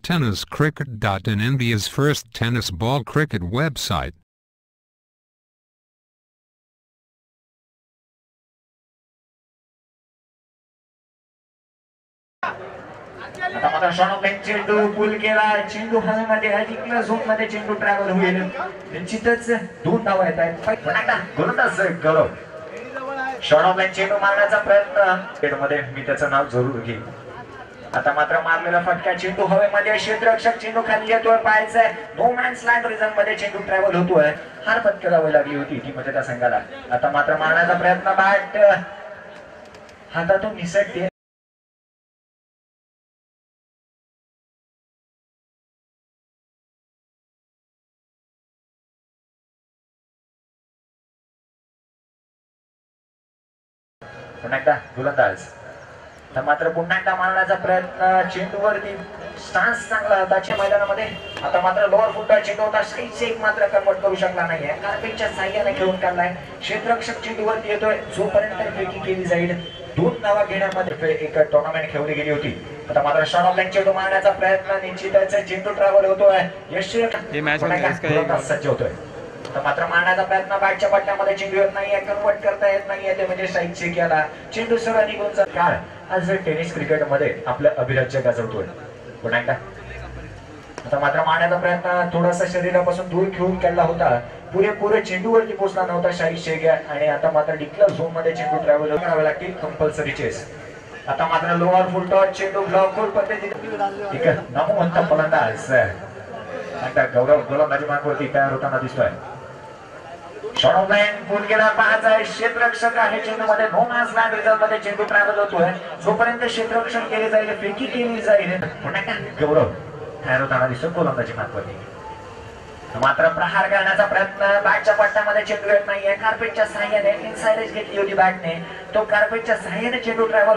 TennisCricket.in, India's first tennis ball cricket website. आता मात्र short चेंडू पुल केला, चेंडू हवेमध्ये अधिक झोन मध्ये चेंडू ट्रॅव्हल होईल. निश्चितच 2 धावा येत आहेत. गोलंदाज गौरव शॉर्ट चेंडू मारण्याचा प्रयत्न मध्ये मी त्याचं नाव जरूर घेईन. आता मात्र मारलेला फटका, चेंडू हवेमध्ये, क्षेत्ररक्षक चेंडू खाली येतोय, पाहायचंय नो मॅन्स लँड रिझन मध्ये चेंडू ट्रॅव्हल होतोय. हार पत्करावी लागली होती ती म्हणजे त्या संघाला. आता मात्र मारण्याचा प्रयत्न, बॅट हातातून निसटते. पुन्हा एकदा गोलंदाज, तर मात्र पुन्हा एकदा मारण्याचा प्रयत्न, चेंडूवरती स्टान्स चांगला होता मैदानामध्ये. आता मात्र लोअर फुटचा चेंडू होता, साईडचे एक मात्र कन्वर्ट करू शकला नाहीये. कार्पेटच्या साह्याने खेळून काढलाय. क्षेत्ररक्षक चेंडूवरती येतोय, जोपर्यंत फेकी केली जाईल 2 धावा घेण्यामध्ये एक टुर्नामेंट खेळली गेली होती. आता मात्र शॉर्ट ऑफ लाईन चेंडू मारण्याचा प्रयत्न, निश्चितच चेंडू ट्रॅव्हल होतोय, यश सज्ज होतोय. तर मात्र मारण्याचा प्रयत्न, बॅटच्या पट्ट्यामध्ये चेंडू येत नाहीये, कन्वर्ट करता येत नाहीये, ते म्हणजे स्ट्राईक चेक केला. चेंडू सरळ निघून जात. काळ आज टेनिस क्रिकेट मध्ये आपलं अभिराज्य गाजवतोय. पुन्हा एकदा आता मात्र मारण्याचा प्रयत्न, थोडासा शरीरापासून दूर खेळून काढला होता, पुरेपूर चेंडूवरती पोहोचला नव्हता शाहीर शेख. आणि आता मात्र डिक्लेअर झोन मध्ये चेंडू ट्रॅव्हल करावे लागतील, कंपल्सरी चेस. आता मात्र लोअर फुल टॉस चेंडू ब्लॉकफुल पद्धतीने एक नामवंत फलंदाज आता गौरव गोलंदाजी मार्गावरती तयार होताना दिसतोय. शॉर्ट ऑफ लाईन पुल केला, पाहायचा क्षेत्ररक्षक आहे चेंडू मध्ये, नो मॅन्स लँड रिझन मध्ये चेंडू ट्रॅव्हल होतोय, जोपर्यंत क्षेत्ररक्षण केले जाईल, फेकी केली जाईल. पुन्हा गौरव तयार होताना दिसतो गोलंदाजी मार्गावरती. मात्र प्रहार करण्याचा प्रयत्न, बॅटच्या पट्ट्यामध्ये चेंडू येत नाहीये, कार्पेटच्या साह्याने इनसाइड एज घेतली होती बॅटने, तो कार्पेटच्या साह्याने चेंडू ट्रॅव्हल